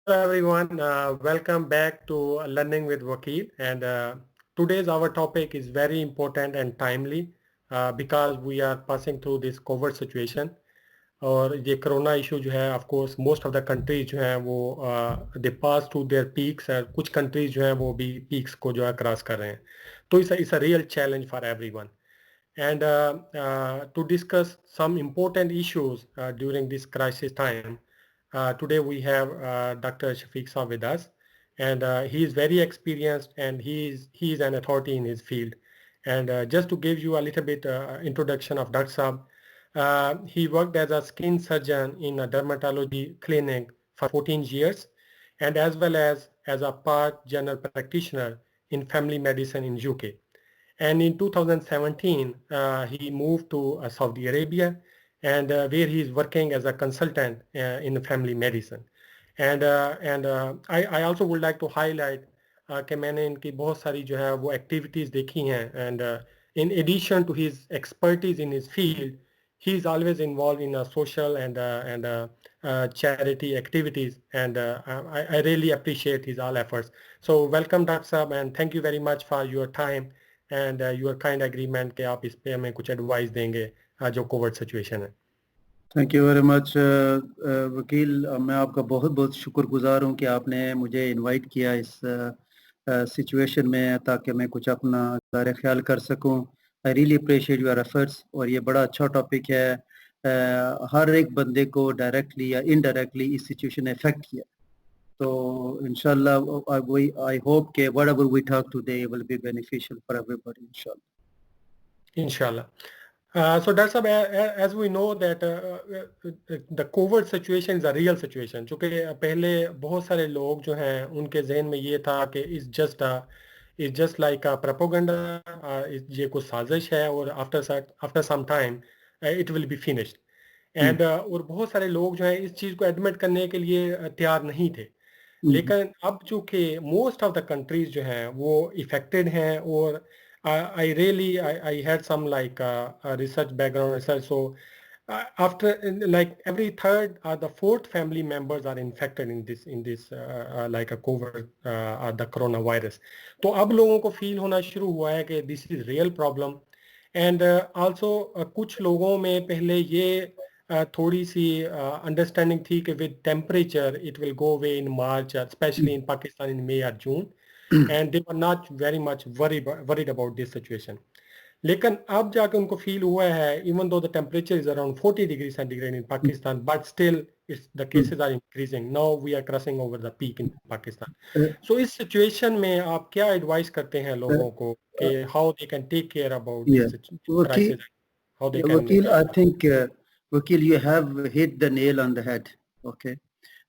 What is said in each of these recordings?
Everyone. Welcome back to Learning with Wakil. And today's our topic is very important and timely because we are passing through this COVID situation. और ये corona issue जो है of course most of the countries जो हैं वो दे पास to their peaks और कुछ countries जो हैं वो भी पीक्स को जो है क्रॉस कर रहे हैं तो it's a real challenge for everyone and to discuss some important issues during this crisis time. Today we have Dr. Shafiq Saab with us, and he is very experienced and he is an authority in his field. And just to give you a little bit introduction of Dr. Saab, he worked as a skin surgeon in a dermatology clinic for 14 years, and as well as a part general practitioner in family medicine in UK. And in 2017, he moved to Saudi Arabia, and where he is working as a consultant in family medicine. I also would like to highlight कि मैंने इनकी बहुत सारी जो है वो activities देखी हैं, and in addition to his expertise in his field, he is always involved in social and charity activities, and I really appreciate his all efforts. So welcome, Dr. Saab, and thank you very much for your time and your kind agreement कि आप इस पे हमें कुछ advice देंगे जो Covid situation है. Thank you very much वकील. मैं आपका बहुत बहुत शुक्रगुजार हूँ कि आपने मुझे इनवाइट किया इस सिचुएशन में ताकि मैं कुछ अपना दायरा ख्याल कर सकूँ. I really appreciate your efforts. और ये बड़ा अच्छा टॉपिक है. हर एक बंदे को डायरेक्टली या इनडायरेक्टली इस सिचुएशन ने इफेक्ट किया. तो इंशाल्लाह आई होप कि whatever we talk today will be beneficial for everybody इंशाल्लाह. So Dr. Saab, as we know that the COVID situation is a real situation. चूँकि पहले बहुत सारे लोग जो हैं उनके जहन में ये था कि it's just like a propaganda, ये कुछ साजिश है और after some time it will be finished. And और बहुत सारे लोग जो हैं इस चीज़ को एडमिट करने के लिए तैयार नहीं थे. लेकिन अब चूँकि मोस्ट ऑफ द कंट्रीज जो हैं वो इफेक्टेड हैं और I had some like research background research. So after like every third or the fourth family members are infected in this like a COVID or the coronavirus. तो अब लोगों को feel होना शुरू हुआ है कि this is real problem. And also कुछ लोगों में पहले ये थोड़ी सी अंडरस्टैंडिंग थी कि with temperature it will go away in March, especially in Pakistan in May or June. And they were not very much worried about this situation. लेकिन अब जाके उनको फील हुआ है even though the temperature is around 40 degrees centigrade in Pakistan, but still the cases are increasing. Now we are crossing over the peak in Pakistan. So इस situation में आप क्या advice करते हैं लोगों को कि how they can take care about this crisis, how they can. Wakil, I think Wakil, you have hit the nail on the head. Okay.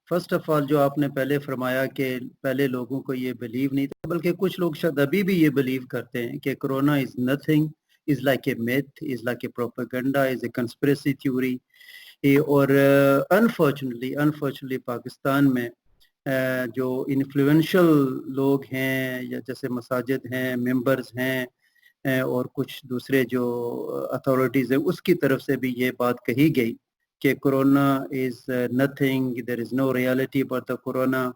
First of all जो आपने पहले फरमाया कि पहले लोगों को ये बिलीव नहीं था, बल्कि कुछ लोग शायद अभी भी ये बिलीव करते हैं कि corona is nothing, is like a myth, is like a propaganda, is a conspiracy theory. और अनफॉर्चुनेटली पाकिस्तान में जो इन्फ्लुएंशियल लोग हैं या जैसे मसाजिद हैं, मेंबर्स हैं और कुछ दूसरे जो अथॉरिटीज़ हैं, उसकी तरफ से भी ये बात कही गई कि corona is nothing, there is no reality about the corona.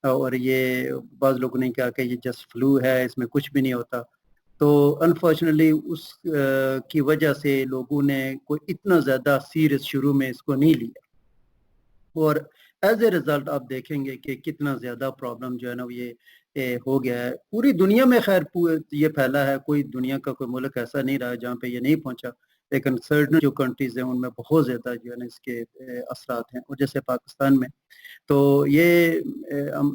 और ये बाज़ लोगों ने कहा कि ये जस्ट फ्लू है, इसमें कुछ भी नहीं होता. तो अनफॉर्चुनेटली उस की वजह से लोगों ने कोई इतना ज़्यादा सीरियस शुरू में इसको नहीं लिया, और एज ए रिज़ल्ट आप देखेंगे कि कितना ज़्यादा प्रॉब्लम जो है ना ये हो गया है पूरी दुनिया में. खैर ये फैला है, कोई दुनिया का कोई मुल्क ऐसा नहीं रहा जहाँ पे ये नहीं पहुँचा, लेकिन सर्टन जो कंट्रीज़ हैं उनमें बहुत ज़्यादा जो है ना इसके असरात हैं, और जैसे पाकिस्तान में. तो ये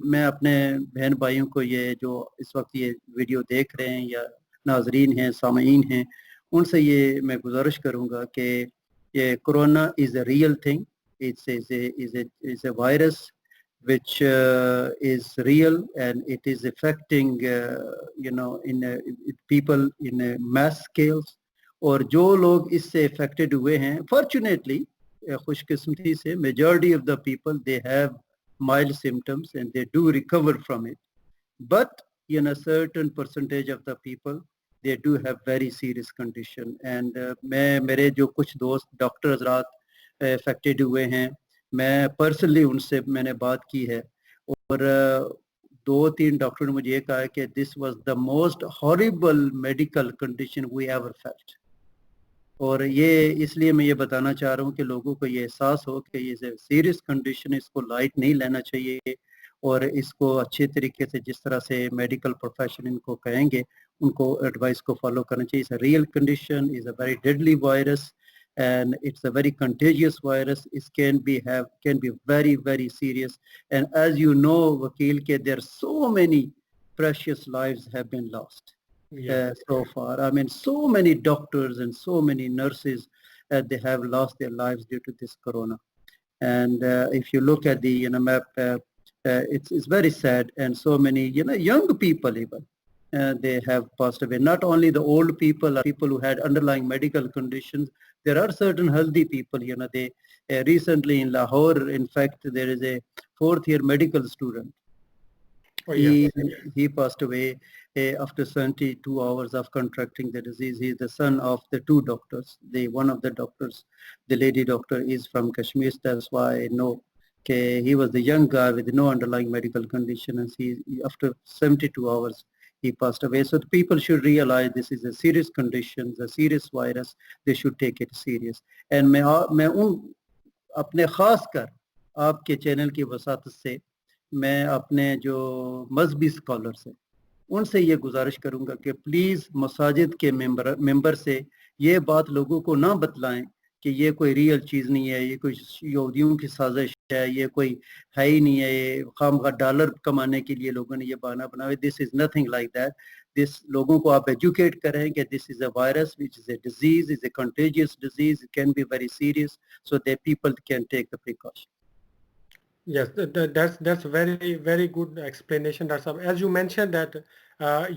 मैं अपने बहन भाइयों को ये जो इस वक्त ये वीडियो देख रहे हैं या नाजरीन हैं, सामीन हैं, उनसे ये मैं गुजारिश करूँगा कि ये corona is a real thing. It's a virus which is real, and it is affecting people in mass scales. और जो लोग इससे affected हुए हैं, fortunately खुशकिस्मती से majority of the people they have mild symptoms and they do recover from it, but a certain percentage of the people they do have very serious condition. And मेरे जो कुछ दोस्त डॉक्टर हजरात affected हुए हैं, मैं personally उनसे मैंने बात की है और 2-3 डॉक्टर ने मुझे ये कहा कि this was the most horrible medical condition we ever felt. और ये इसलिए मैं ये बताना चाह रहा हूँ कि लोगों को ये एहसास हो कि ये सीरियस कंडीशन, इसको लाइट नहीं लेना चाहिए और इसको अच्छे तरीके से जिस तरह से मेडिकल प्रोफेशन इनको कहेंगे उनको एडवाइस को फॉलो करना चाहिए। It's a real condition, is a very deadly virus and it's a very contagious virus. It can be very, very serious. And as you know, Vakil, there are so many precious lives have been lost so far. I mean, so many doctors and so many nurses, they have lost their lives due to this corona. And if you look at the map, it's very sad. And so many young people even, they have passed away. Not only the old people, people who had underlying medical conditions. There are certain healthy people. They recently in Lahore, in fact, there is a 4th-year medical student. He passed away after 72 hours of contracting the disease. He is the son of the 2 doctors. One of the doctors, the lady doctor, is from Kashmir. That's why I know he was the young guy with no underlying medical condition, and after 72 hours he passed away. So the people should realize this is a serious condition, a serious virus. They should take it serious. And मैं अपने खास कर आपके channel की वसातत से मैं अपने जो मजहबी स्कॉलर्स हैं उनसे ये गुजारिश करूंगा कि प्लीज़ मसाजिद के मेंबर से ये बात लोगों को ना बतलाएं कि ये कोई रियल चीज़ नहीं है, ये कोई यहूदियों की साजिश है, ये कोई है ही नहीं है, ये खामखा डॉलर कमाने के लिए लोगों ने ये बहाना बनाया। This is nothing like that. This लोगों को आप एजुकेट करें कि this is a virus which is a disease, is a contagious disease, it can be very serious, so that people can take the precaution. Yes, that's very very good explanation, Dr. Saab. As you mentioned that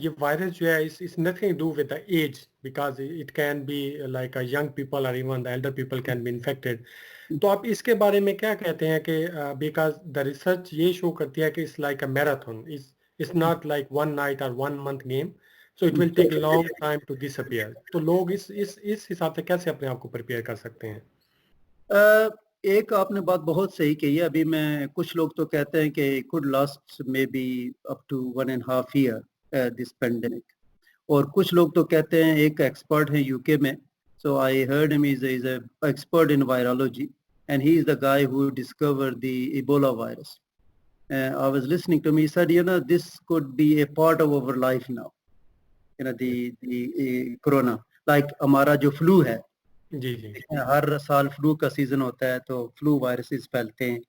ये virus जो है is nothing to do with the age because it can be like a young people or even the elder people can be infected. तो आप इसके बारे में क्या कहते हैं कि because the research ये show करती है कि it's like a marathon. It's not like one night or 1 month game. So it will take a long time to disappear. तो लोग इस हिसाब से कैसे अपने आप को प्रिपेयर कर सकते हैं? एक आपने बात बहुत सही कही है। अभी मैं कुछ लोग तो कहते हैं कि could last maybe up to 1.5 year this pandemic, और कुछ लोग तो कहते हैं, एक एक्सपर्ट है यूके में, so I heard him is a expert in virology and he is the guy who discovered the Ebola virus. I was listening to him, he said this could be a part of our life now, the corona, like हमारा जो flu है, जी जी हर साल flu का season होता है तो flu viruses फैलते हैं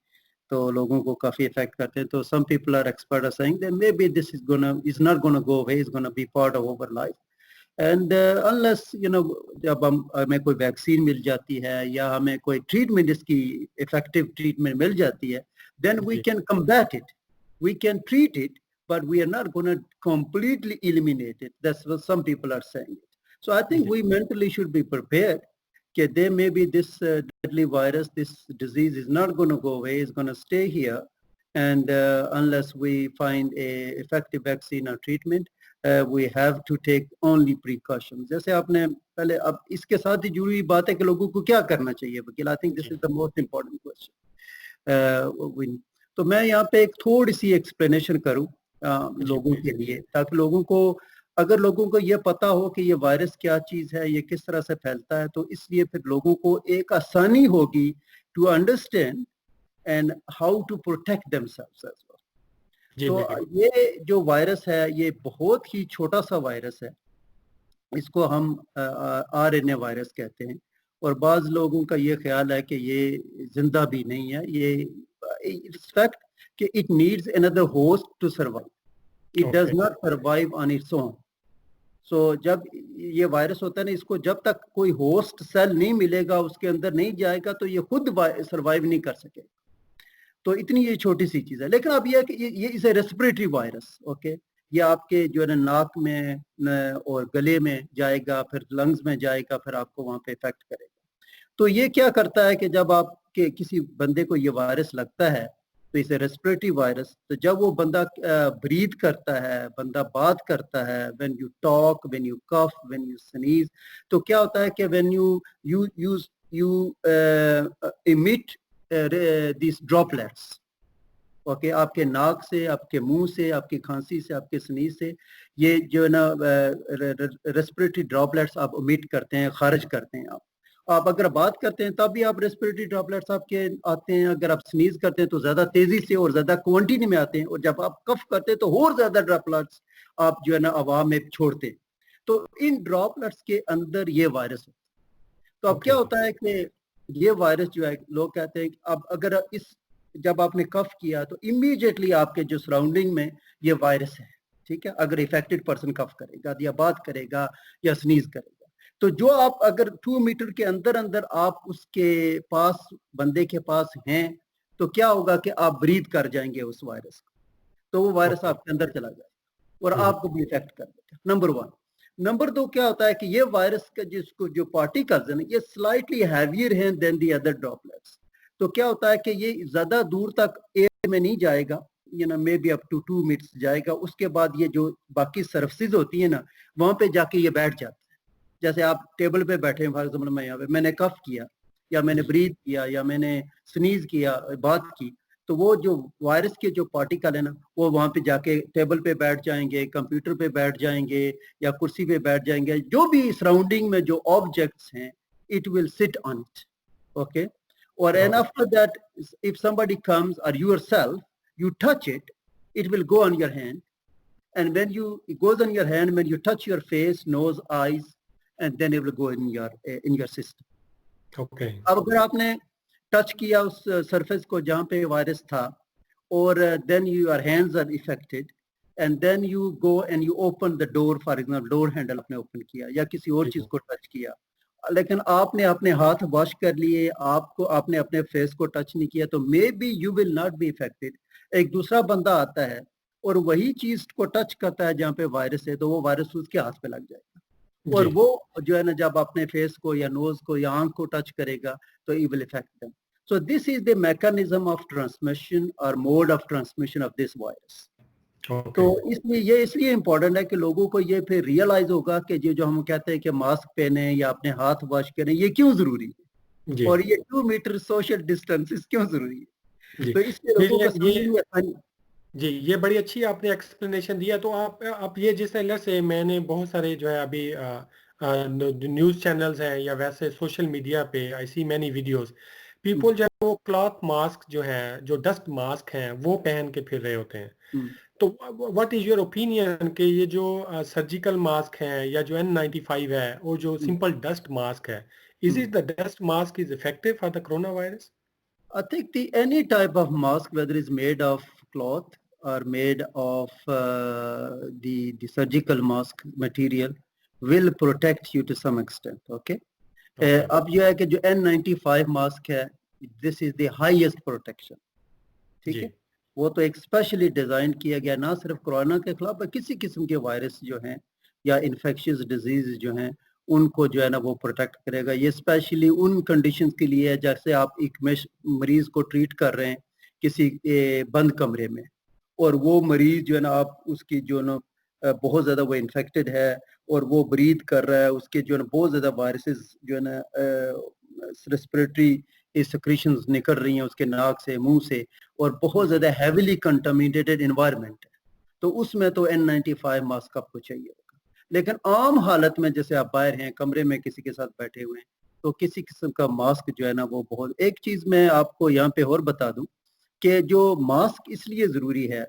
तो लोगों को काफी इफेक्ट करते हैं। तो some people are expert are saying that maybe this is not gonna go away, is gonna be part of our life and unless जब हमें कोई वैक्सीन मिल जाती है या हमें कोई ट्रीटमेंट, इसकी इफेक्टिव ट्रीटमेंट मिल जाती है, then we can combat it, we can treat it, but we are not going to completely eliminate it. That's what some people are saying. So I think we mentally should be prepared that there may be this deadly virus, this disease is not going to go away, it's going to stay here, and unless we find a effective vaccine or treatment, we have to take only precautions. जैसे आपने पहले, अब इसके साथ ही जुड़ी बात है कि लोगों को क्या करना चाहिए वकील। I think this is the most important question. तो मैं यहाँ पे एक थोड़ी सी एक्सप्लेनेशन करूँ लोगों के लिए, ताकि लोगों को, अगर लोगों को ये पता हो कि ये वायरस क्या चीज़ है, ये किस तरह से फैलता है, तो इसलिए फिर लोगों को एक आसानी होगी to understand and how to protect themselves as well. तो ये जो वायरस है ये बहुत ही छोटा सा वायरस है, इसको हम आरएनए वायरस कहते हैं, और बाज़ लोगों का ये ख्याल है कि ये जिंदा भी नहीं है, ये इट्स फैक्ट कि it needs another host to survive, it does not survive on its own. So जब ये वायरस होता है ना, इसको जब तक कोई होस्ट सेल नहीं मिलेगा, उसके अंदर नहीं जाएगा, तो ये खुद सर्वाइव नहीं कर सकेगा। तो इतनी ये छोटी सी चीज़ है। लेकिन अब ये is a respiratory virus, okay, ये आपके जो है ना नाक में और गले में जाएगा, फिर लंग्स में जाएगा, फिर आपको वहाँ पे इफेक्ट करेगा। तो ये क्या करता है कि जब आपके किसी बंदे को ये वायरस लगता है, तो इसे रेस्पिरेटरी वायरस, तो जब वो बंदा ब्रीथ करता है, बंदा बात करता है, when you talk, when you cough, when you sneeze, तो क्या होता है कि when you emit these droplets, okay, आपके नाक से, आपके मुंह से, आपकी खांसी से, आपके स्नीज से ये जो है ना रेस्पिरेटरी ड्रॉपलेट्स आप ओमिट करते हैं, खारिज करते हैं आप अगर बात करते हैं तब भी आप रेस्पिरेटरी ड्रॉपलेट्स आपके आते हैं, अगर आप स्नीज करते हैं तो ज्यादा तेजी से और ज्यादा क्वांटिटी में आते हैं, और जब आप कफ करते हैं तो और ज्यादा ड्रॉपलेट्स आप जो है ना हवा में छोड़ते हैं। तो इन ड्रॉपलेट्स के अंदर ये वायरस होता है। तो अब क्या होता है कि ये वायरस जो है, लोग कहते हैं अब अगर जब आपने कफ किया तो इमीडिएटली आपके जो सराउंडिंग में ये वायरस है, ठीक है, अगर इफेक्टेड पर्सन कफ करेगा या बात करेगा या स्नीज करेगा, तो जो आप अगर 2 मीटर के अंदर अंदर आप उसके पास, बंदे के पास हैं, तो क्या होगा कि आप ब्रीथ कर जाएंगे उस वायरस को, तो वो वायरस आपके अंदर चला जाएगा और आपको भी इफेक्ट कर देगा। नंबर 1। नंबर 2 क्या होता है कि ये वायरस का जिसको जो पार्टिकल्स है ये स्लाइटली हैवियर हैं देन दी अदर ड्रॉपलेट्स। तो क्या होता है कि ये ज्यादा दूर तक एयर में नहीं जाएगा, maybe up to 2 meters जाएगा, उसके बाद ये जो बाकी सर्फेसिस होती है ना, वहां पे जाके ये बैठ जाता है। जैसे आप टेबल पे बैठे हैं, फॉर एग्जाम्पल मैं यहाँ पे, मैंने कफ किया या मैंने ब्रीथ किया या मैंने स्नीज किया, बात की, तो वो जो वायरस के जो पार्टिकल है ना, वो वहां पे जाके टेबल पे बैठ जाएंगे, कंप्यूटर पे बैठ जाएंगे या कुर्सी पे बैठ जाएंगे, जो भी सराउंडिंग में जो ऑब्जेक्ट्स हैं, it will sit on it. Okay, और and after that if somebody comes और yourself you touch it, it will go on your hand, and when it goes on your hand, when you touch your face, nose, eyes, and then it will go in your system. Okay. अब अगर आपने touch किया उस surface को जहाँ पे virus था, और then your hands are affected, and then you go and you open the door, for example door handle आपने ओपन किया या किसी और चीज को टच किया, लेकिन आपने अपने हाथ वॉश कर लिए, आपने अपने फेस को टच नहीं किया, तो may be you will not be affected. एक दूसरा बंदा आता है और वही चीज को टच करता है जहाँ पे वायरस है, तो वो वायरस उसके हाथ पे लग जाएगा, और वो जो है ना जब अपने फेस को या नोज को या आंख को टच करेगा तो it will effect them. So this is the mechanism of transmission और mode of transmission of this virus. तो इसलिए ये इसलिए इम्पोर्टेंट है कि लोगों को ये फिर रियलाइज होगा कि ये जो हम कहते हैं कि मास्क पहने या अपने हाथ वॉश करें, ये क्यों जरूरी है, और ये 2 मीटर सोशल डिस्टेंस क्यों जरूरी है। तो इसलिए लोगों को समझ जी, ये बड़ी अच्छी आपने एक्सप्लेनेशन दिया। तो आप ये जिस तरह से मैंने बहुत सारे जो है अभी न्यूज़ चैनल्स हैं या वैसे सोशल मीडिया पे आई सी मैनी वीडियोस, पीपल जो है वो क्लॉथ मास्क जो है, जो डस्ट मास्क हैं, वो पहन के फिर रहे होते हैं। तो व्हाट इज योर ओपिनियन कि ये जो सर्जिकल मास्क है या जो N95 है और जो सिंपल डस्ट मास्क है, is it the dust mask is effective for the corona virus? I think any type of mask, whether it's made of cloth or made of the surgical mask material, will protect you to some extent. Okay. अब यह है कि जो N95 mask है, this is the highest protection. ठीक है, वो तो एक स्पेशली डिजाइन किया गया ना सिर्फ कोरोना के खिलाफ, किसी किस्म के वायरस जो हैं या इन्फेक्शियस डिजीज जो हैं उनको जो है ना वो प्रोटेक्ट करेगा। ये स्पेशली उन कंडीशंस के लिए है जैसे आप एक मरीज को ट्रीट कर रहे हैं किसी बंद कमरे में, और वो मरीज जो है ना आप उसकी जो ना बहुत ज़्यादा वो इन्फेक्टेड है और वो ब्रीथ कर रहा है, उसके जो है ना बहुत ज़्यादा वायरसेस जो है ना रेस्पिरेटरी सेक्रेशंस निकल रही हैं उसके नाक से, मुंह से, और बहुत ज़्यादा हैवीली कंटामिनेटेड एनवायरनमेंट है, तो उसमें तो N95 मास्क आपको चाहिए। लेकिन आम हालत में जैसे आप बाहर हैं, कमरे में किसी के साथ बैठे हुए हैं, तो किसी किस्म का मास्क जो है ना वो बहुत। एक चीज मैं आपको यहाँ पे और बता दूं कि जो मास्क इसलिए जरूरी है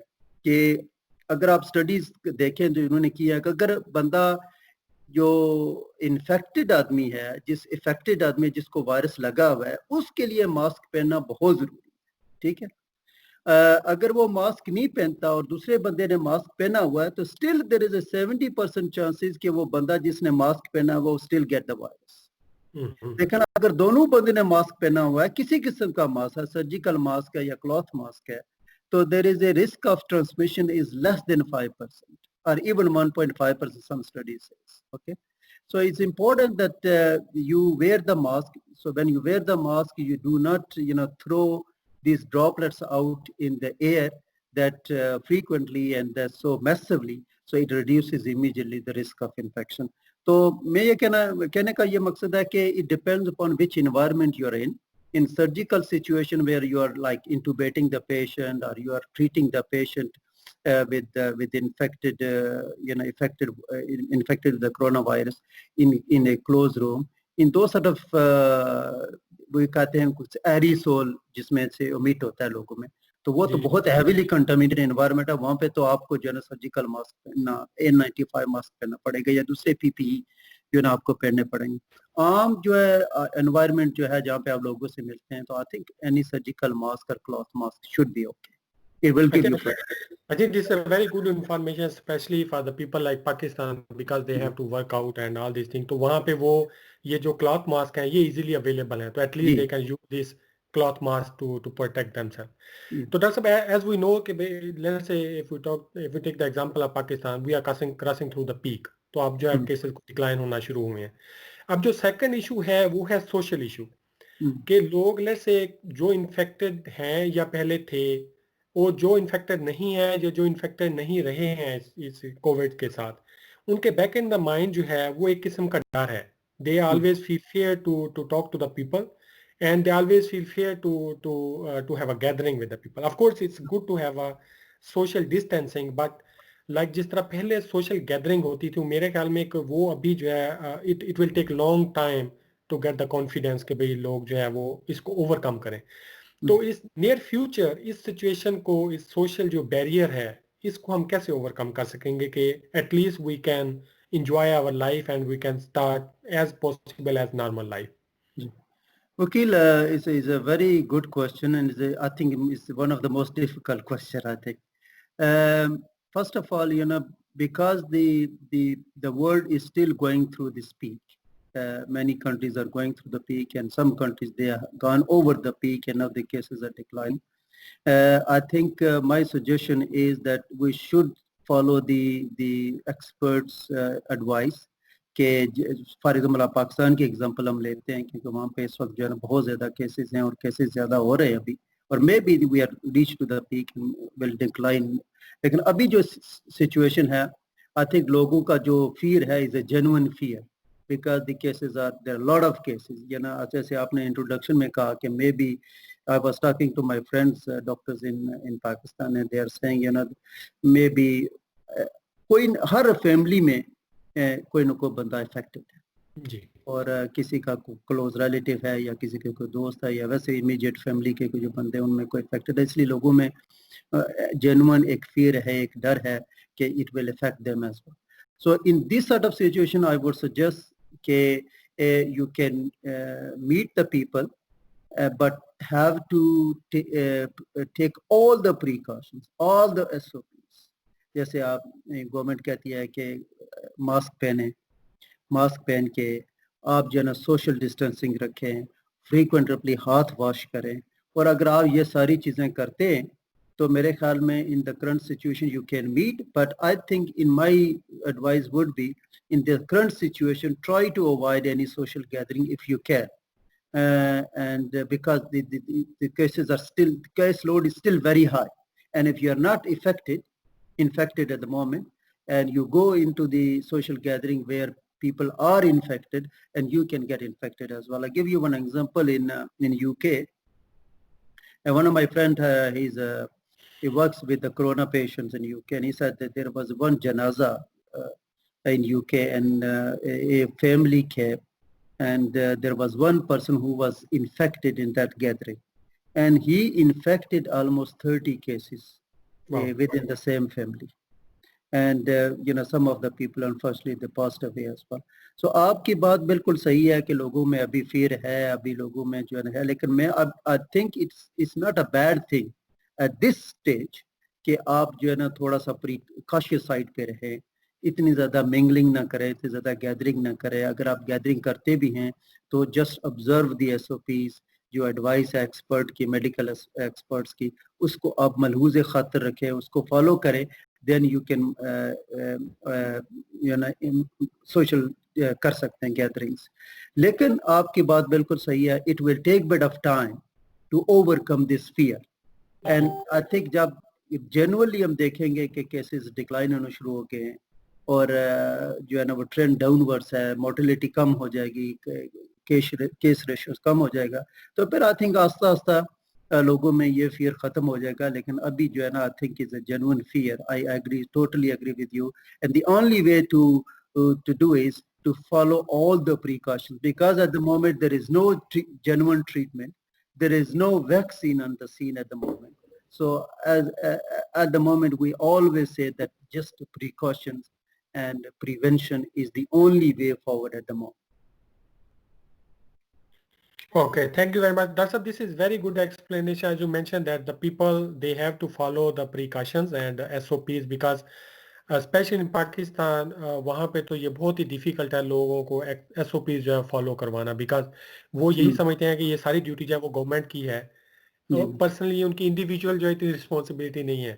कि अगर आप स्टडीज देखें जो इन्होंने किया है कि अगर बंदा जो इन्फेक्टेड आदमी है, जिस इफेक्टेड आदमी जिसको वायरस लगा हुआ है, उसके लिए मास्क पहनना बहुत जरूरी है। ठीक है, अगर वो मास्क नहीं पहनता और दूसरे बंदे ने मास्क पहना हुआ है, तो still there is a 70% chances कि वो बंदा जिसने मास्क पहना हुआ वो स्टिल गेट द वायरस। लेकिन अगर दोनों बंदे ने मास्क पहना हुआ है, किसी किस्म का मास्क है, सर्जिकल मास्क है या क्लॉथ मास्क है, तो there is a risk of transmission is less than 5% or even 1.5%, some studies says. Okay, so it's important that you wear the mask. So when you wear the mask, you do not throw these droplets out in the air that frequently and so massively, so it reduces immediately the risk of infection. तो मैं ये कहने का ये मकसद है कि it depends upon which environment you're in. in surgical situation where you are like intubating the patient or you are treating the patient with infected infected with the coronavirus in a closed room, in those sort of वो कहते हैं कुछ एरिसोल जिसमें से omit होता है लोगों में, तो वो तो बहुत हैवीली कंटामिनेटेड एनवायरनमेंट है, वहाँ पे तो आपको जो है ना सर्जिकल मास्क पहनना, N95 मास्क पहनना पड़ेगा या दूसरे PPE जो ना आपको पहनने पड़ेंगे। आम जो है एनवायरनमेंट जो है जहाँ पे आप लोगों से मिलते हैं, तो I think any surgical mask और cloth mask should be okay. It will give you I think this is a very good information, especially for the people like Pakistan, because they have to work out and all these things. तो वहाँ पे वो ये जो cloth mask है ये easily available है, तो at least they can use this cloth mask to protect themselves. तो डॉक्टर साहब, as we know कि let's say if we take the example of Pakistan, we are crossing through the peak. तो अब जो है cases को decline होना शुरू हुए हैं। अब जो सेकंड इशू है वो है सोशल इशू, कि लोग लेट्स से जो इन्फेक्टेड हैं या पहले थे, और जो इन्फेक्टेड नहीं है, जो इन्फेक्टेड नहीं रहे हैं इस कोविड के साथ, उनके बैक इन द माइंड जो है वो एक किस्म का डर है। They always feel fair to talk to the people, and they always feel fear to have a gathering with the people. Of course it's good to have a social distancing, but like जिस तरह पहले social gathering होती थी, मेरे ख्याल में वो अभी जो है it will take long time to get the confidence कि भाई लोग जो है वो इसको overcome करें। तो इस नियर फ्यूचर इस सिचुएशन को, इस सोशल जो बैरियर है, इसको हम कैसे ओवरकम कर सकेंगे कि at least we can enjoy our life and we can start as possible as normal life? Vakil, is a very good question, and I think it's one of the most difficult questions, I think. First of all, because the world is still going through this peak. Many countries are going through the peak, and some countries they have gone over the peak, and now the cases are declining. I think my suggestion is that we should follow the experts' advice. कि for example आप पाकिस्तान की example हम लेते हैं, क्योंकि वहाँ पे इस वक्त जो है ना बहुत ज़्यादा केसेस हैं और केसेस ज़्यादा हो रहे हैं अभी, और maybe we are reach to the peak will decline. लेकिन अभी जो सिचुएशन है, आई थिंक लोगों का जो फियर है is a genuine fear, because the cases are there lot of cases. जैसे आपने इंट्रोडक्शन में कहा कि maybe I was talking to my friends doctors in Pakistan and they are saying maybe कोई हर फैमिली में कोई न कोई बंदा इफेक्टेड है जी, और किसी का क्लोज रिलेटिव है या किसी के कोई दोस्त है या वैसे इमीडिएट फैमिली के कोई जो बंदे उनमें कोई इफेक्टेड है, इसलिए लोगों में जेन्युइन एक फियर है, एक डर है कि it will affect them as well. So in this sort of situation I would suggest कि you can meet the people but have to take all the precautions, all the SOPs. जैसे आप government कहती है कि mask पहन के आप जो है ना सोशल डिस्टेंसिंग रखें, फ्रीक्वेंटली हाथ वॉश करें, और अगर आप ये सारी चीज़ें करते हैं तो मेरे ख्याल में in the current situation you can meet, but I think in my advice would be in the current situation try to avoid any social gathering if you can. And because the cases are still, the case load is still very high, and if you are not infected at the moment and you go into the social gathering where people are infected, and you can get infected as well. I give you one example in UK, and one of my friend he works with the corona patients in UK, and he said that there was one janaza in UK, and a family came, and there was one person who was infected in that gathering, and he infected almost 30 cases. Wow. Within the same family, and some of the people unfortunately they passed away as well. So आपकी बात बिल्कुल सही है कि लोगों में अभी fear है, अभी लोगों में जो है, लेकिन मैं अब I think it's not a bad thing at this stage कि आप जो है ना थोड़ा सा प्रिकॉशियस साइड पे रहें, इतनी ज़्यादा मिंगलिंग ना करें, इतनी ज़्यादा गैदरिंग ना करें। अगर आप गैदरिंग करते भी हैं तो जस्ट ऑब्जर्व दी SOPs, जो एडवाइस है एक्सपर्ट की, मेडिकल एक्सपर्ट्स की, उसको आप मलहूज़ खातर रखें, उसको फॉलो करें, देन यू कैन सोशल कर सकते हैं गैदरिंग्स। लेकिन आपकी बात बिल्कुल सही है, it will take bit of time to overcome this fear, and I think जब जेन्युइनली हम देखेंगे कि केसेस डिक्लाइन होना शुरू हो गए हैं और जो है ना वो ट्रेंड डाउनवर्ड्स है, मोर्टेलिटी कम हो जाएगी, केस रेशियोज कम हो जाएगा, तो फिर आई थिंक आस्ता आस्ता लोगों में ये फियर खत्म हो जाएगा। लेकिन अभी जो है ना, I think is a genuine fear. I agree, totally agree with you, and the only way to do is to follow all the precautions, because at the moment there is no genuine treatment, there is no vaccine on the scene at the moment. So at the moment we always say that just precautions and prevention is the only way forward at the moment. Okay, thank you very much. Darshan, this is very good explanation. As you mentioned that the people, they have to follow the precautions and SOPs because specially in Pakistan वहाँ पे तो ये बहुत ही difficult है लोगों को SOPs जो है फॉलो करवाना बिकॉज़ वो यही समझते हैं कि ये सारी ड्यूटी जो है वो गवर्नमेंट की है। तो पर्सनली उनकी इंडिविजुअल जो है इतनी रिस्पॉन्सिबिलिटी नहीं है।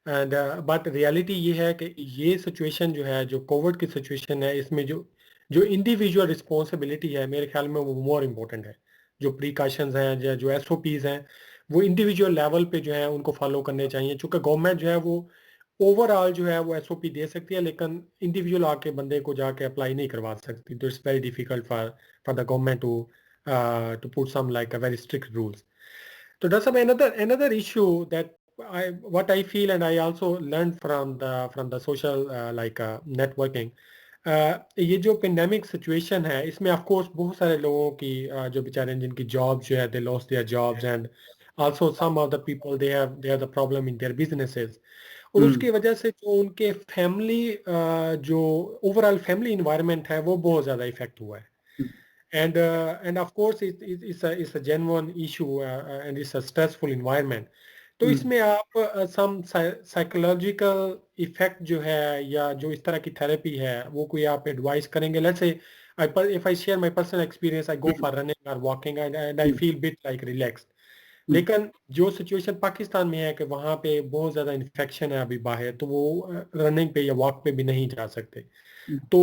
एंड बट रियलिटी ये है कि ये सिचुएशन जो है, जो कोविड की सिचुएशन है, इसमें जो जो इंडिविजुअल रिस्पॉन्सिबिलिटी है, मेरे ख्याल में वो मोर इम्पोर्टेंट है। जो प्रिकॉशंस हैं या जो SOPs हैं, वो इंडिविजुअल लेवल पे जो है उनको फॉलो करने चाहिए। चूँकि गवर्नमेंट जो है वो ओवरऑल जो है वो SOP दे सकती है, लेकिन इंडिविजुअल आके बंदे को जाके अप्लाई नहीं करवा सकती। तो it's very difficult for the government to put some like a very strict rules. So that's another issue that what I feel, and I also learned from the social networking. ये जो pandemic situation है, इसमें of course बहुत सारे लोगों की जो बेचारे जिनकी जॉब जो है, they lost their jobs, and also some of the people they have the problem in their businesses. और उसकी वजह से जो उनके फैमिली जो ओवरऑल फैमिली इन्वायरमेंट है वो बहुत ज़्यादा इफेक्ट हुआ है। And of course it's a genuine issue and it's a stressful environment. तो इसमें आप some psychological effect जो है या जो इस तरह की थेरेपी है वो कोई आप एडवाइस करेंगे? Let's say if I share my personal experience, I go for running or walking and I feel bit like relaxed. लेकिन जो सिचुएशन पाकिस्तान में है कि वहाँ पे बहुत ज़्यादा इन्फेक्शन है अभी बाहर, तो वो रनिंग पे या वॉक पे भी नहीं जा सकते। तो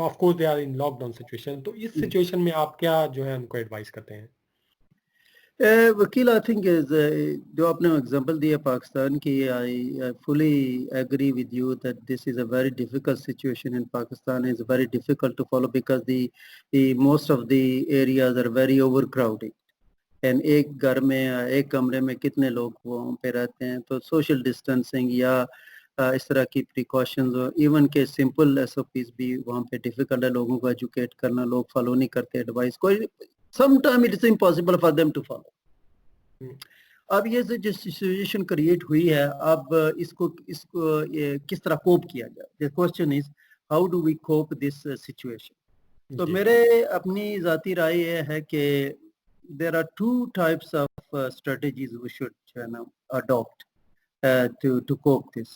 of course they are in lockdown situation. तो इस सिचुएशन में आप क्या जो है उनको एडवाइस करते हैं? वकील, आई थिंक जो आपने एग्जांपल दिया पाकिस्तान की, I fully agree with you that this is a very difficult situation in Pakistan, is very difficult to follow because the most of the areas are very overcrowded, and एक घर में एक कमरे में कितने लोग वहाँ पे रहते हैं, तो सोशल डिस्टेंसिंग या इस तरह की प्रिकॉशंस, इवन के सिंपल SOPs भी वहाँ पे डिफिकल्ट है लोगों को एजुकेट करना, लोग फॉलो नहीं करते एडवाइस को, sometime it is impossible for them to follow. अब ये जो सिचुएशन क्रिएट हुई है, अब इसको किस तरह कोप किया जाए, the question is how do we cope this situation. तो मेरे अपनी जाती राय ये है कि there are two types of strategies we should adopt to cope this.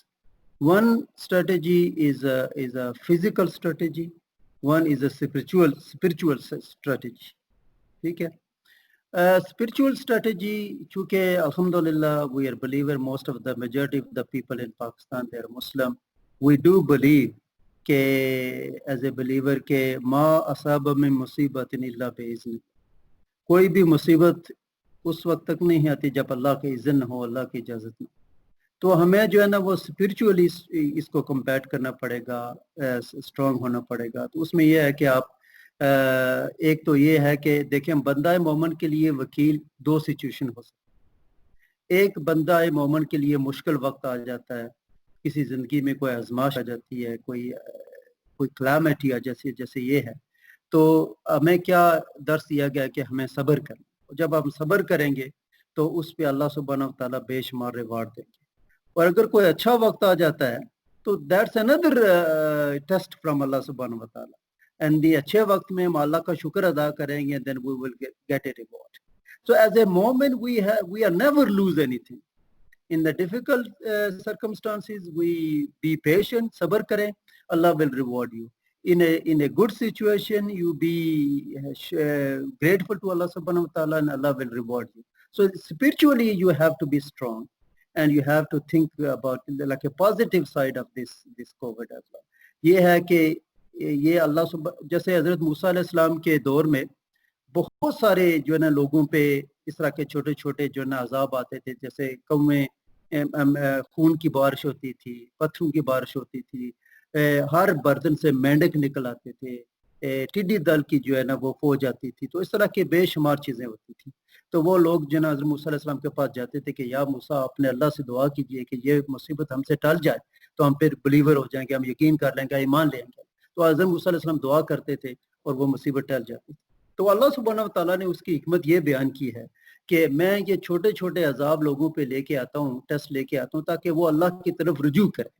One strategy is a physical strategy, one is a spiritual strategy. ठीक है? Spiritual strategy, चूँकि alhamdulillah we are believer, most of the majority of the people in Pakistan they are Muslim, we do believe के as a believer के मा असाब में मुसीबत इल्ला बिइज़्न, कोई भी मुसीबत उस वक्त तक नहीं आती जब अल्लाह के इज़्न हो, अल्लाह की इजाज़त न। तो हमें जो है ना वो स्पिरिचुअली इसको कम्बैट करना पड़ेगा, स्ट्रॉन्ग होना पड़ेगा। तो उसमें यह है कि आप एक तो ये है कि देखें, बंदा मोमिन के लिए वकील दो सिचुएशन हो सकती है। एक बंदा मोमिन के लिए मुश्किल वक्त आ जाता है, किसी ज़िंदगी में कोई आजमाश आ जाती है, कोई क्लामिटी आ जैसे ये है, तो हमें क्या दर्स दिया गया कि हमें सब्र करना। जब हम सब्र करेंगे तो उस पे अल्लाह सुब्हानहू व तआला बेशुमार रिवार्ड देंगे। और अगर कोई अच्छा वक्त आ जाता है तो दैट्स अनदर टेस्ट फ्रॉम अल्लाह सुब्हानहू व तआला, एंड दी अच्छे वक्त में हम अल्लाह का शुक्र अदा करेंगे, then we will get a reward. So as a moment we are never lose anything in the difficult circumstances, we be patient, सब्र करें, Allah will reward you. In a good situation, you be grateful to Allah subhanahu wa ta'ala and Allah will reward you. So spiritually you have to be strong and you have to think about like a positive side of this COVID as well. ये है कि ये अल्लाह जैसे हजरत मूसा अलैहि सलाम के दौर में बहुत सारे जो है ना लोगों पे इस तरह के छोटे छोटे जो है ना अजाब आते थे, जैसे कौमें खून की बारिश होती थी, पत्थरों की बारिश होती थी, हर बर्तन से मेंढक निकल आते थे, टिड्डी दल की जो है ना वो फौज आती थी। तो इस तरह की बेशुमार चीज़ें होती थी। तो वो लोग जो है ना हज़रत मूसा अलैहिस्सलाम के पास जाते थे कि या मूसा अपने अल्लाह से दुआ कीजिए कि ये मुसीबत हमसे टल जाए, तो हम फिर बिलीवर हो जाएँगे, हम यकीन कर लेंगे, ईमान ले आएँगे। तो हज़रत मूसा अलैहिस्सलाम दुआ करते थे और वो मुसीबत टल जाती थी। तो अल्लाह सुब्हानहू व तआला ने उसकी हिकमत ये बयान की है कि मैं ये छोटे-छोटे अज़ाब लोगों पे लेके आता हूँ, टेस्ट लेके आता हूँ ताकि वो अल्लाह की तरफ रुजू करें,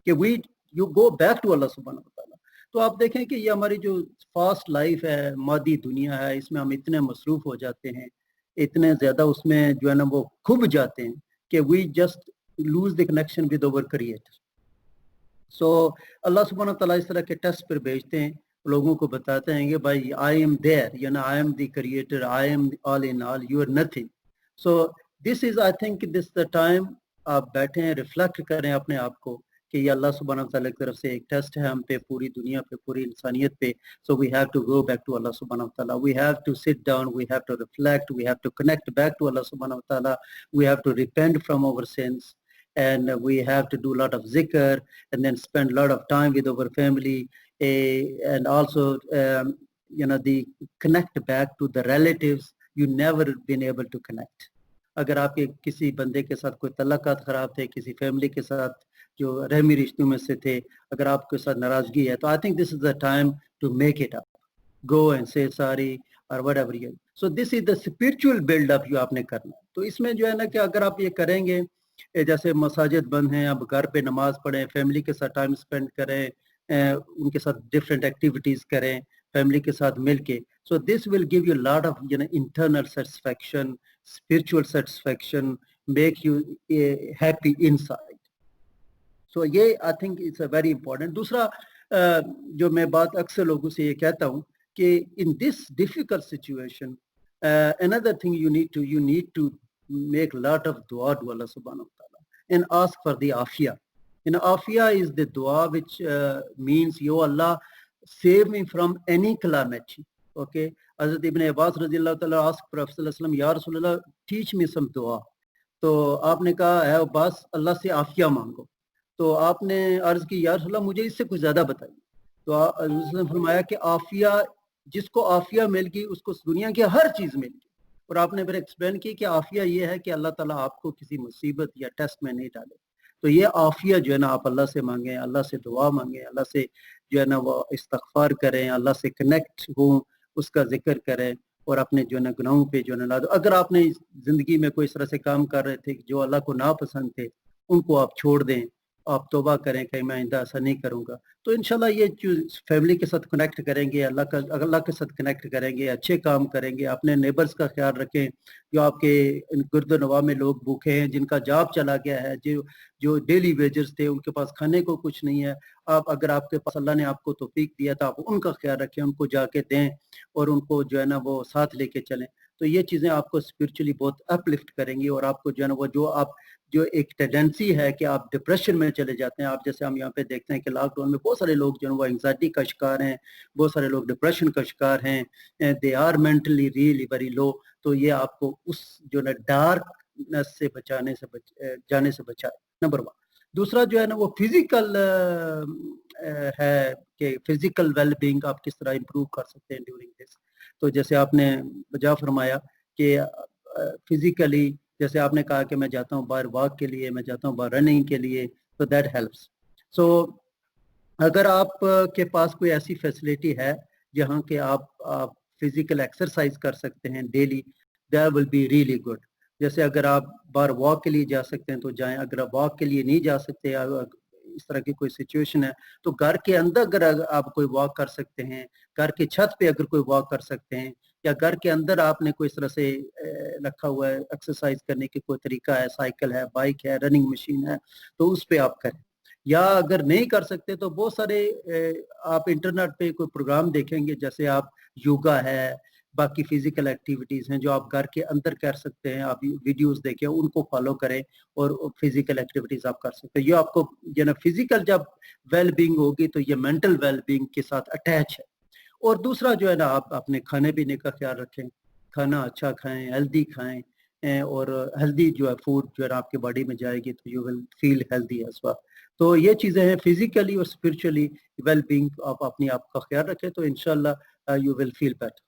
कि we you go back to Allah सुब्हानहू व तआला। तो आप देखें कि ये हमारी जो फास्ट लाइफ है, मादी दुनिया है, इसमें हम इतने मसरूफ़ हो जाते हैं, इतने ज़्यादा उसमें जो है ना वो खुब जाते हैं कि we just lose the connection with our creator. So Allah सुब्हानहू व तआला इस तरह के टेस्ट पर भेजते हैं, लोगों को बताते हैं कि भाई I am there, you know I am the creator, I am all in all, you are nothing. So this is I think this the time आप बैठें, रिफ्लेक्ट करें अपने आप को कि ये अल्लाह सुब्हानहू व तआला की तरफ से एक टेस्ट है हम पे, पूरी दुनिया पे, पूरी इंसानियत पे। So we have to go back to Allah सुब्हानहू व तआला, we have to sit down, we have to reflect, we have to connect back to Allah सुब्हानहू व तआला, we have to repent from our sins, and we have to do a lot of zikr and then spend a lot of time with our family, and also the connect back to the relatives you never been able to connect. अगर आपके किसी बंदे के साथ कोई तल्लुकात ख़राब थे, किसी फैमिली के साथ जो रहमी रिश्तों में से थे, अगर आपके साथ नाराज़गी है, तो I think this is the time to make it up, go and say sorry और whatever you. So this is the spiritual buildup जो आपने करना है। तो इसमें जो है ना कि अगर आप ये करेंगे, जैसे मसाजिद बंद हैं, आप घर पे नमाज पढ़ें, फैमिली के साथ टाइम स्पेंड करें, उनके साथ डिफरेंट एक्टिविटीज़ करें, फैमिली के साथ मिल के, so this will give you lot of internal satisfaction, spiritual satisfaction, make you happy inside. So ये I think it's a very important. दूसरा जो मैं बात अक्सर लोगों से ये कहता हूँ कि in this difficult situation another thing you need to make a lot of dua to Allah subhanahu wa ta'ala and ask for the afia. And afia is the dua which means, yo Allah, save me from any calamity. Okay, Hazrat Ibn Abbas radiyallahu ta'ala asked Prophet sallallahu alaihi wasallam, ya Rasulullah, teach me some dua. तो आपने कहा है अब्बास अल्लाह से आफिया मांगो। तो आपने अर्ज की या रसूलल्लाह मुझे इससे कुछ ज्यादा बताइए। तो उसने फरमाया कि आफिया, जिसको आफिया मिल गई उसको दुनिया की हर चीज मिल गई। और आपने फिर एक्सप्लेन की कि आफिया ये है कि अल्लाह ताला आपको किसी मुसीबत या टेस्ट में नहीं डाले। तो ये आफिया जो है ना आप अल्लाह से मांगे, अल्लाह से दुआ मांगे, अल्लाह से जो है ना वो इस्तगफार करें, अल्लाह से कनेक्ट हो, उसका जिक्र करें और अपने जो है ना गुनाहों पे जो है ना, अगर आपने जिंदगी में कोई इस तरह से काम कर रहे थे जो अल्लाह को नापसंद थे, उनको आप छोड़ दें, आप तौबा करें कि मैं आइंदा ऐसा नहीं करूँगा। तो इंशाल्लाह ये जो फैमिली के साथ कनेक्ट करेंगे, अल्लाह के साथ कनेक्ट करेंगे, अच्छे काम करेंगे, अपने नेबर्स का ख्याल रखें, जो आपके गिरदोनवा में लोग भूखे हैं, जिनका जॉब चला गया है, जो डेली वेजर्स थे, उनके पास खाने को कुछ नहीं है, आप अगर आपके पास अल्लाह ने आपको तौफीक दिया तो आप उनका ख्याल रखें, उनको जाके दें और उनको जो है ना वो साथ लेके चलें। तो ये चीज़ें आपको स्पिरिचुअली बहुत अपलिफ्ट करेंगी और आपको जो है ना वो जो एक टेंडेंसी है कि आप डिप्रेशन में चले जाते हैं। आप जैसे हम यहाँ पे देखते हैं कि लॉकडाउन में बहुत सारे लोग जो है वो एंग्जाइटी का शिकार हैं, बहुत सारे लोग डिप्रेशन का शिकार हैं, they are mentally really very low. तो ये आपको उस जो है डार्कनेस से जाने से बचाए, नंबर 1। दूसरा जो है ना वो फिजिकल है कि फिजिकल वेलबींग आप किस तरह इंप्रूव कर सकते हैं ड्यूरिंग दिस। तो जैसे आपने वजह फरमाया कि फिजिकली, जैसे आपने कहा कि मैं जाता हूँ बाहर वॉक के लिए, मैं जाता हूँ बाहर रनिंग के लिए, तो दैट हेल्प्स। सो अगर आप के पास कोई ऐसी फैसिलिटी है जहाँ के आप फिजिकल एक्सरसाइज कर सकते हैं daily, that will be really good. जैसे अगर आप बाहर वॉक के लिए जा सकते हैं तो जाएं, अगर आप वॉक के लिए नहीं जा सकते, इस तरह की कोई सिचुएशन है, तो घर के अंदर अगर आप कोई वॉक कर सकते हैं, घर की छत पे अगर कोई वॉक कर सकते हैं, या घर के अंदर आपने कोई इस तरह से रखा हुआ है एक्सरसाइज करने की कोई तरीका है, साइकिल है, बाइक है, रनिंग मशीन है, तो उस पे आप करें। या अगर नहीं कर सकते तो बहुत सारे आप इंटरनेट पे कोई प्रोग्राम देखेंगे, जैसे आप योगा है, बाकी फिजिकल एक्टिविटीज़ हैं जो आप घर के अंदर कर सकते हैं, आप वीडियोस देखें, उनको फॉलो करें और फिजिकल एक्टिविटीज़ आप कर सकते हैं। ये आपको जो ना फिजिकल जब वेलबींग होगी तो ये मेंटल वेलबींग के साथ अटैच है। और दूसरा जो है ना आप अपने खाने पीने का ख्याल रखें, खाना अच्छा खाएं, हेल्दी खाएं, और हेल्दी जो है फूड जो है आपकी बॉडी में जाएगी तो you will feel healthy as well. तो ये चीजें हैं, फिजिकली और स्पिरिचुअली वेल-बीइंग आप अपनी आप का ख्याल रखें तो इंशाल्लाह you will feel better.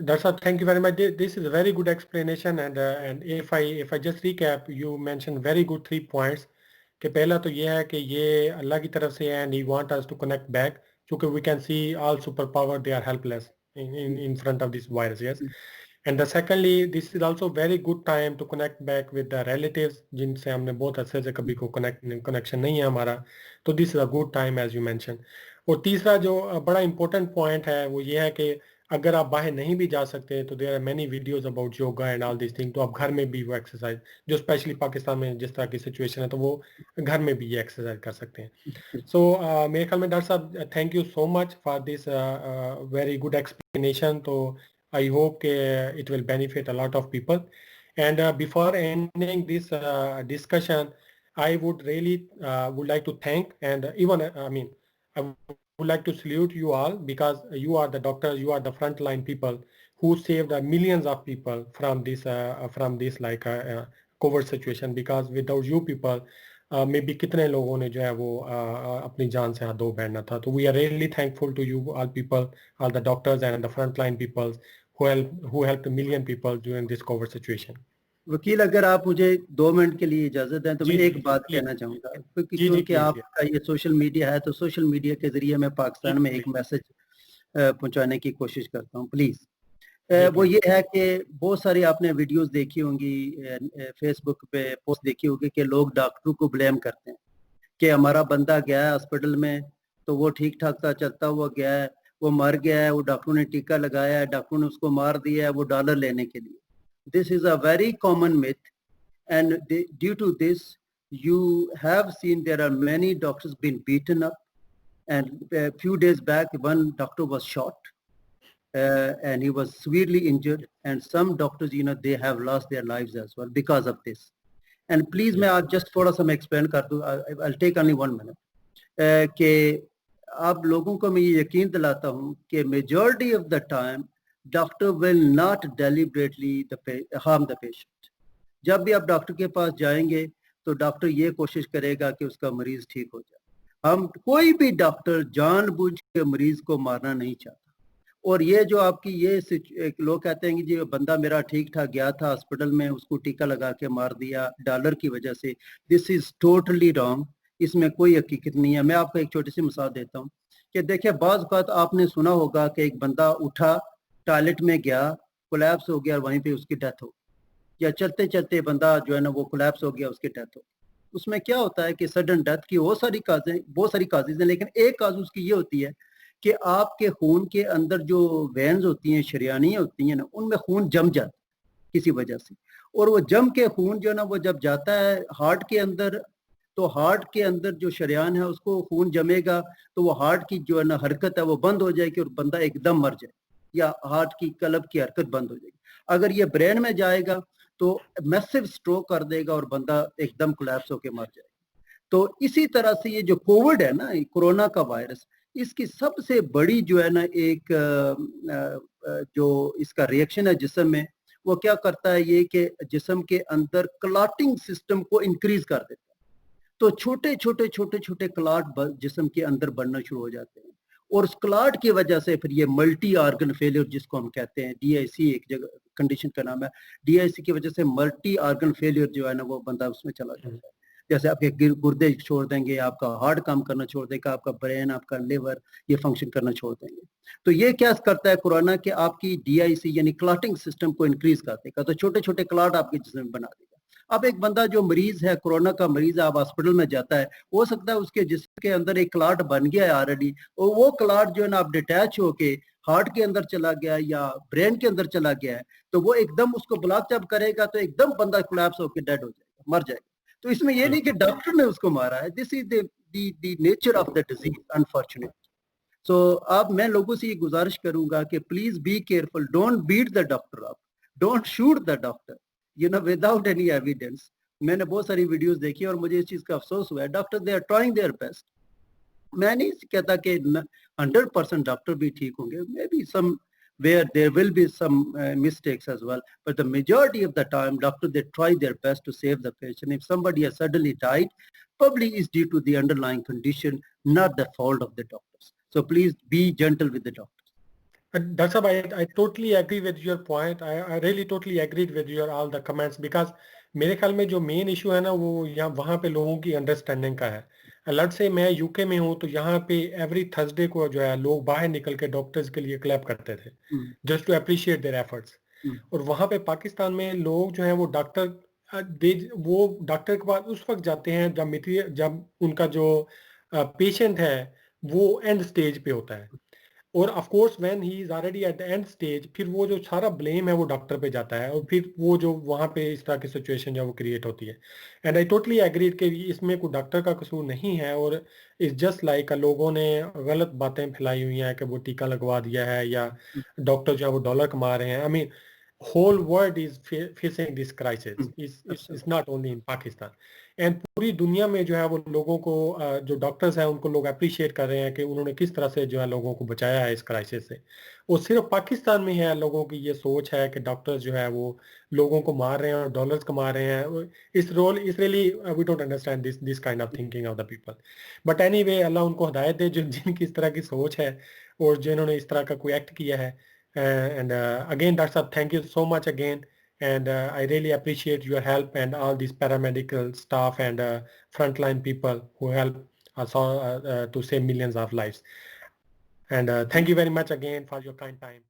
That's all. Thank you very much. This is a very good explanation, and if I just recap, you mentioned very good 3 points. कि पहला तो ये है कि ये अल्लाह की तरफ से है and he want us to connect back, क्योंकि we can see all superpower they are helpless in front of this virus. Yes. And the secondly, this is also very good time to connect back with the relatives जिनसे हमने बहुत अच्छे से कभी को connection नहीं है हमारा, तो this is a good time as you mentioned. और तीसरा जो बड़ा important point है वो ये है कि अगर आप बाहर नहीं भी जा सकते तो there are many videos about yoga and all this thing, तो आप घर में भी वो एक्सरसाइज, जो स्पेशली पाकिस्तान में जिस तरह की सिचुएशन है, तो वो घर में भी ये एक्सरसाइज कर सकते हैं। सो मेरे ख्याल में डॉक्टर साहब, thank you so much for this very good explanation. तो आई होप के it will benefit a lot of people. And before ending this discussion, I would really would like to thank, and even I mean, I would like to salute you all, because you are the doctors, you are the frontline people who saved millions of people from this like COVID situation. Because without you people, maybe कितने लोगों ने जो है वो अपनी जान से हाथ धो बैठना था। तो we are really thankful to you all people, all the doctors and the frontline people who helped million people during this COVID situation. वकील, अगर आप मुझे 2 मिनट के लिए इजाजत दें तो मैं एक बात प्लीज कहना चाहूंगा, क्योंकि जी क्योंकि प्लीज। आपका ये सोशल मीडिया है तो सोशल मीडिया के जरिए मैं पाकिस्तान में एक मैसेज पहुंचाने की कोशिश करता हूं। प्लीज वो ये है कि बहुत सारी आपने वीडियोस देखी होंगी, फेसबुक पे पोस्ट देखी होगी कि लोग डॉक्टरों को ब्लेम करते हैं कि हमारा बंदा गया है हॉस्पिटल में तो वो ठीक ठाक था, चलता हुआ गया है, वो मर गया है, वो डॉक्टरों ने टीका लगाया है, डॉक्टरों ने उसको मार दिया है वो डॉलर लेने के लिए। This is a very common myth, and due to this, you have seen there are many doctors been beaten up, and a few days back, one doctor was shot, and he was severely injured, and some doctors, they have lost their lives as well because of this. And please, मैं आप just थोड़ा सा मैं explain कर दूँ, I'll take only 1 minute, कि आप लोगों को मैं ये यकीन दिलाता हूँ कि majority of the time doctor will not deliberately harm the patient. जब भी आप डॉक्टर के पास जाएंगे तो डॉक्टर ये कोशिश करेगा कि उसका मरीज ठीक हो जाए। हम कोई भी डॉक्टर जानबूझ के मरीज को मारना नहीं चाहता। और ये जो आपकी ये लोग कहते हैं कि जी बंदा मेरा ठीक ठाक गया था हॉस्पिटल में, उसको टीका लगा के मार दिया डॉलर की वजह से, दिस इज टोटली रॉन्ग। इसमें कोई हकीकत नहीं है। मैं आपको एक छोटी सी मिसाल देता हूँ कि देखिए, बाज़ औक़ात आपने सुना होगा कि एक बंदा उठा, टॉयलेट में गया, कोलैप्स हो गया और वहीं पे उसकी डेथ हो, या चलते चलते बंदा जो है ना वो कोलैप्स हो गया, उसकी डेथ हो। उसमें क्या होता है कि सडन डेथ की बहुत सारी काजेज हैं, लेकिन एक काज उसकी ये होती है कि आपके खून के अंदर जो वेन्स होती हैं, शरियानियाँ होती हैं ना, उनमें खून जम जाता है किसी वजह से, और वो जम के खून जो है ना वो जब जाता है हार्ट के अंदर, तो हार्ट के अंदर जो शरियान है उसको खून जमेगा तो वो हार्ट की जो है ना हरकत है वो बंद हो जाएगी और बंदा एकदम मर जाए, या हार्ट की कलब की हरकत बंद हो जाएगी। अगर ये ब्रेन में जाएगा तो मैसिव स्ट्रोक कर देगा और बंदा एकदम कोलैप्स होकर मर जाएगा। तो इसी तरह से ये जो कोविड है ना, कोरोना का वायरस, इसकी सबसे बड़ी जो है ना एक जो इसका रिएक्शन है जिस्म में, वो क्या करता है ये कि जिस्म के अंदर क्लॉटिंग सिस्टम को इंक्रीज कर देता है। तो छोटे छोटे क्लॉट जिस्म के अंदर बनना शुरू हो जाते हैं, और उस क्लॉट की वजह से फिर ये मल्टी ऑर्गन फेलियर जिसको हम कहते हैं, DIC एक जगह कंडीशन का नाम है, DIC की वजह से मल्टी ऑर्गन फेलियर जो है ना वो बंदा उसमें चला जाता है। जैसे आपके गुर्दे छोड़ देंगे, आपका हार्ट काम करना छोड़ देगा, आपका ब्रेन, आपका लिवर ये फंक्शन करना छोड़ देंगे। तो ये क्या करता है कोरोना, कि आपकी DIC यानी क्लॉटिंग सिस्टम को इंक्रीज कर देगा, तो छोटे छोटे क्लॉट आपके जिस्म में बना देगा। अब एक बंदा जो मरीज है, कोरोना का मरीज है, आप हॉस्पिटल में जाता है, हो सकता है उसके जिस्म के अंदर एक क्लॉट बन गया है ऑलरेडी, और वो क्लॉट जो है ना आप डिटैच होके हार्ट के अंदर चला गया या ब्रेन के अंदर चला गया है, तो वो एकदम उसको ब्लॉक जब करेगा तो एकदम बंदा कोलैप्स होकर डेड हो जाएगा, मर जाएगा। तो इसमें ये नहीं कि डॉक्टर ने उसको मारा है, this is the nature of the disease unfortunate. So अब मैं लोगों से ये गुजारिश करूंगा कि please be careful, don't beat the doctor up, don't shoot the doctor, without any evidence. मैंने बहुत सारी वीडियोस देखी और मुझे इस चीज का अफसोस हुआ है। Doctor they are trying their best. मैं नहीं कहता कि 100% डॉक्टर भी ठीक होंगे, maybe some where there will be some mistakes as well, but the majority of the time doctor they try their best to save the patient. If somebody has suddenly died, probably is due to the underlying condition, not the fault of the doctors. So please be gentle with the doctors. Dr. Sahab, I totally agree with your point. I really totally agreed with your all the comments because मेरे ख्याल में जो main issue है ना वो यहाँ वहाँ पे लोगों की अंडरस्टैंडिंग का है. लेट्स से मैं यूके में हूँ तो यहाँ पे एवरी थर्सडे को जो है लोग बाहर निकल के डॉक्टर्स के लिए क्लैप करते थे just to appreciate their efforts. और वहाँ पे पाकिस्तान में लोग जो हैं वो डॉक्टर के पास उस वक्त जाते हैं जब उनका जो पेशेंट है वो एंड स्टेज पे होता है. और of course when he is already at the end stage फिर वो जो सारा ब्लेम है वो डॉक्टर पे जाता है और फिर वो जो वहाँ पे इस तरह की सिचुएशन जो वो क्रिएट होती है. एंड आई टोटली एग्री कि इसमें कोई डॉक्टर का कसूर नहीं है और इट्स जस्ट लाइक लोगों ने गलत बातें फैलाई हुई हैं कि वो टीका लगवा दिया है या डॉक्टर जो है वो डॉलर कमा रहे हैं. I mean whole world is facing this crisis. It's not only in Pakistan. And पूरी दुनिया में जो है वो लोगों को जो डॉक्टर्स हैं उनको लोग अप्रिशिएट कर रहे हैं कि उन्होंने किस तरह से जो है लोगों को बचाया है इस क्राइसिस से. और सिर्फ पाकिस्तान में है लोगों की ये सोच है कि डॉक्टर्स जो है वो लोगों को मार रहे हैं और डॉलर्स कमा रहे हैं. इस really we don't understand this kind of thinking of the people. But anyway Allah उनको हिदायत दे जिनकी इस तरह की सोच है और जिन्होंने इस तरह का कोई एक्ट किया है. And again, Dr. Saab, thank you so much again. And I really appreciate your help and all these paramedical staff and frontline people who help us all to save millions of lives. And thank you very much again for your kind time.